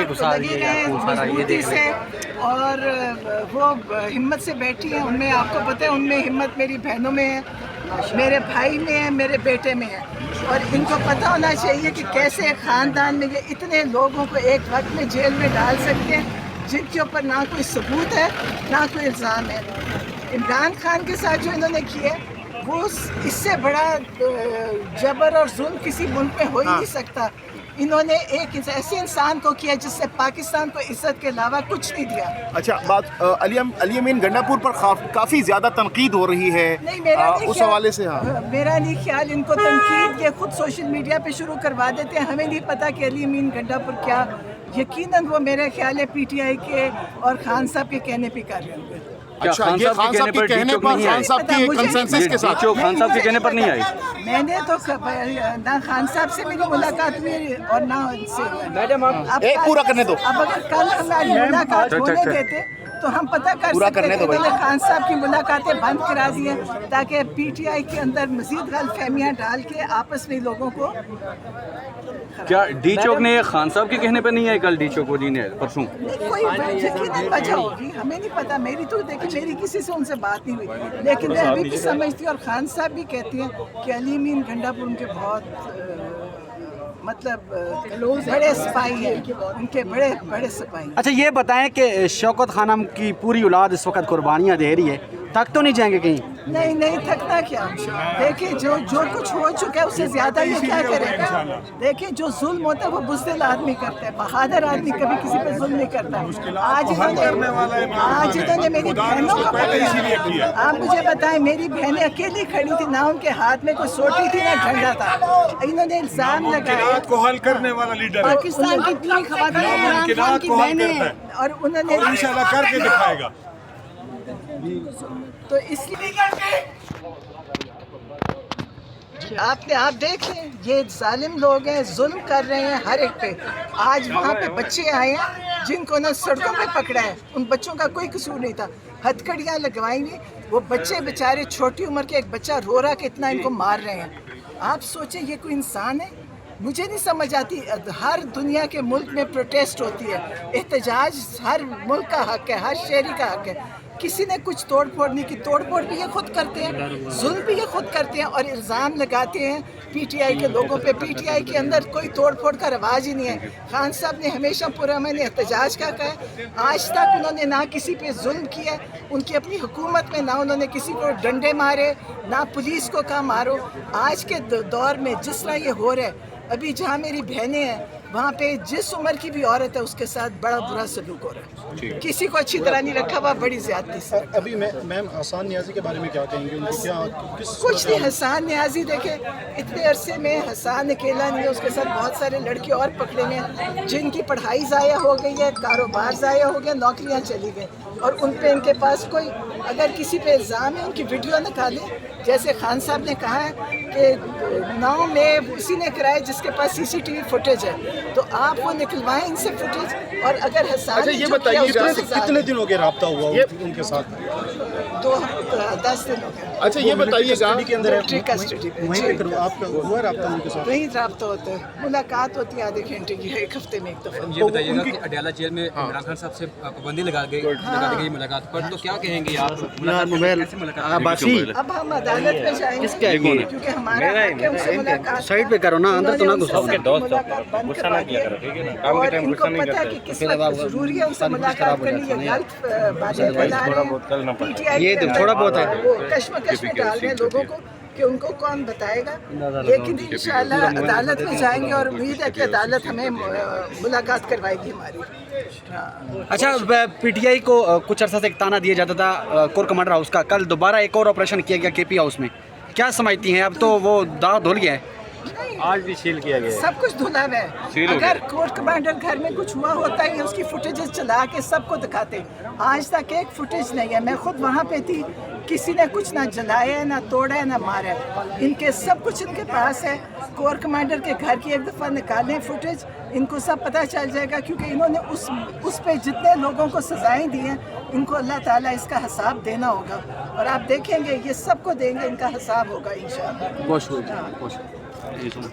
کے گھسا دیے مضبوطی سے اور وہ ہمت سے بیٹھی ہیں. ان میں آپ کو پتہ ہے ان میں ہمت میری بہنوں میں ہے, میرے بھائی میں ہے, میرے بیٹے میں ہے. اور ان کو پتہ ہونا چاہیے کہ کیسے ایک خاندان میں یہ اتنے لوگوں کو ایک وقت میں جیل میں ڈال سکتے ہیں جن کے اوپر نہ کوئی ثبوت ہے نہ کوئی الزام ہے. عمران خان کے ساتھ جو انہوں نے کیا وہ اس سے بڑا جبر اور ظلم کسی ملک میں ہو ہی نہیں سکتا. انہوں نے ایک ایسے انسان کو کیا جس سے پاکستان کو عزت کے علاوہ کچھ نہیں دیا. اچھا بات علی امین گنڈا پور پر کافی زیادہ تنقید ہو رہی ہے اس حوالے سے. میرا نہیں خیال ان کو تنقید یہ خود سوشل میڈیا پہ شروع کروا دیتے ہیں. ہمیں نہیں پتا کہ علی امین گنڈا پور کیا, یقیناً وہ میرا خیال ہے پی ٹی آئی کے اور خان صاحب کے کہنے پہ کر رہے ہوں گے. اچھا یہ خان صاحب کے کہنے پر خان صاحب کی کنسنسس کے ساتھ خان صاحب کے کہنے پر نہیں آئی. میں نے تو نہ خان صاحب سے میری ملاقات ہوئی اور نہ ان سے. ایک پورا کرنے دو. اب اگر کل ہماری ملاقات ہونے دیتے تو ہم پتہ کر سکتے کہ انہوں نے خان صاحب کی ملاقاتیں بند کرا دی ہیں تاکہ پی ٹی آئی کے اندر مزید غلط فہمیاں ڈال کے آپس میں لوگوں کو. کیا ڈی چوک نے خان صاحب کے کہنے پہ نہیں آئی کل؟ ڈی چوک وہ نے پرسوں کوئی یقیناً وجہ ہوگی, ہمیں نہیں پتا. میری تو دیکھیں میری کسی سے ان سے بات نہیں ہوئی, لیکن میں ابھی بھی سمجھتی ہوں اور خان صاحب بھی کہتی ہیں کہ علی امین گنڈا پور ان کے بہت مطلب بڑے سپاہی ہیں, ان کے بڑے بڑے سپاہی. اچھا یہ بتائیں کہ شوکت خانم کی پوری اولاد اس وقت قربانیاں دے رہی ہے, تھک تو نہیں جائیں گے کہیں؟ نہیں تھکنا کیا. دیکھیں جو کچھ ہو چکا ہے اس سے زیادہ یہ کیا کرے گا. دیکھیں جو ظلم ہوتا ہے وہ بزدل آدمی کرتا ہے, بہادر آدمی کبھی کسی پہ ظلم نہیں کرتا. آج انہوں نے میری بہنوں کو پکڑا. آپ مجھے بتائیں میری بہنیں اکیلی کھڑی تھی, نہ ان کے ہاتھ میں کوئی سوٹی تھی نہ جھنڈا تھا. انہوں نے الزام لگایا کو حل کرنے والا لیڈر پاکستان کی اتنی خواتین کی بہنیں اور انہوں نے انشاءاللہ کر کے دکھائے گا. تو اس لیے آپ دیکھ لیں یہ ظالم لوگ ہیں, ظلم کر رہے ہیں ہر ایک پہ. آج وہاں پہ بچے آئے ہیں جن کو نہ سڑکوں پہ پکڑا ہے, ان بچوں کا کوئی قصور نہیں تھا. ہتھکڑیاں لگوائی ہوئی, وہ بچے بیچارے چھوٹی عمر کے, ایک بچہ رو رہا کہ اتنا ان کو مار رہے ہیں. آپ سوچیں یہ کوئی انسان ہے؟ مجھے نہیں سمجھ آتی. ہر دنیا کے ملک میں پروٹیسٹ ہوتی ہے, احتجاج ہر ملک کا حق ہے, ہر شہری کا حق ہے. کسی نے کچھ توڑ پھوڑ نہیں کی, توڑ پھوڑ بھی یہ خود کرتے ہیں, ظلم بھی یہ خود کرتے ہیں اور الزام لگاتے ہیں پی ٹی آئی کے لوگوں پہ. پی ٹی آئی کے اندر کوئی توڑ پھوڑ کا رواج ہی نہیں ہے. خان صاحب نے ہمیشہ پرامن احتجاج کا کہا ہے. آج تک انہوں نے نہ کسی پہ ظلم کیا, ان کی اپنی حکومت میں نہ انہوں نے کسی کو ڈنڈے مارے, نہ پولیس کو کہا مارو. آج کے دور میں جس طرح یہ ہو رہا ہے, ابھی جہاں میری بہنیں ہیں وہاں پہ جس عمر کی بھی عورت ہے اس کے ساتھ بڑا برا سلوک ہو رہا ہے. کسی کو اچھی طرح نہیں رکھا ہوا, بڑی زیادتی سے. ابھی میم حسان نیازی کے بارے میں کیا کہیں گے؟ کچھ نہیں, حسان نیازی دیکھیں اتنے عرصے میں حسان اکیلا نہیں ہے, اس کے ساتھ بہت سارے لڑکے اور پکڑے ہیں جن کی پڑھائی ضائع ہو گئی ہے, کاروبار ضائع ہو گیا, نوکریاں چلی گئی اور ان پہ ان کے پاس کوئی اگر کسی پہ الزام ہے ان کی ویڈیو نکالیں. جیسے خان صاحب نے کہا ہے کہ 9 میں اسی نے کرایا جس کے پاس سی سی ٹی وی فوٹیج ہے, تو آپ وہ نکلوائیں ان سے فوٹیج. اور اگر حسان یہ بتائیے کتنے دن ہو گئے رابطہ ہوا ان کے ساتھ؟ 10 دن ہو گئے. اچھا یہ بتائیے کے اندر آپ کا ہوا رابطہ ان کے ساتھ؟ وہیں رابطہ ہوتا ہے, ملاقات ہوتی ہے آدھے گھنٹے کی, ایک ہفتے میں ایک دفعہ. یہ بتائیے گا کہ اڈیالہ جیل میں عمران خان صاحب سے پابندی لگا دی گئی ملاقات پر, تو کیا کہیں گے آپ؟ اب ہم عدالت میں جائیں گے کیونکہ ہمارا حق ہے ان سے ملاقات. سائڈ پہ کرو نا, اندر تو نہ گھسو. ملاقات بند کروا دی اور ان کو پتہ ہے کہ کس وقت ضروری ہے ان سے ملاقات کرنی. یہ غلط باتیں پھیلا رہے ہیں پی ٹی آئی, یہ تھوڑا بہت ہے وہ کشمکش میں ڈال رہے ہیں لوگوں کو کہ ان کو کون بتائے گا. لیکن انشاءاللہ عدالت میں جائیں گے اور امید ہے کہ عدالت ہمیں ملاقات کروائے گی ہماری. اچھا پی ٹی آئی کو کچھ عرصہ سے ایک تانا دیا جاتا تھا کور کمانڈر ہاؤس کا, کل دوبارہ ایک اور آپریشن کیا گیا کے پی ہاؤس میں, کیا سمجھتی ہیں؟ اب تو وہ داغ دھل گیا ہے. آج بھی سیل کیا گیا, سب کچھ دھلا ہوا ہے. اگر کورٹ کمانڈر گھر میں کچھ ہوا ہوتا ہے اس کی فوٹیجز چلا کے سب کو دکھاتے. آج تک ایک فوٹیج نہیں ہے. میں خود وہاں پہ تھی, کسی نے کچھ نہ جلایا ہے, نہ توڑا ہے, نہ مارا ہے. ان کے سب کچھ ان کے پاس ہے. کور کمانڈر کے گھر کی ایک دفعہ نکالیں فوٹیج, ان کو سب پتہ چل جائے گا کیونکہ انہوں نے اس پہ جتنے لوگوں کو سزائیں دی ہیں ان کو اللہ تعالیٰ اس کا حساب دینا ہوگا. اور آپ دیکھیں گے یہ سب کو دیں گے, ان کا حساب ہوگا انشاءاللہ. بہت شکریہ.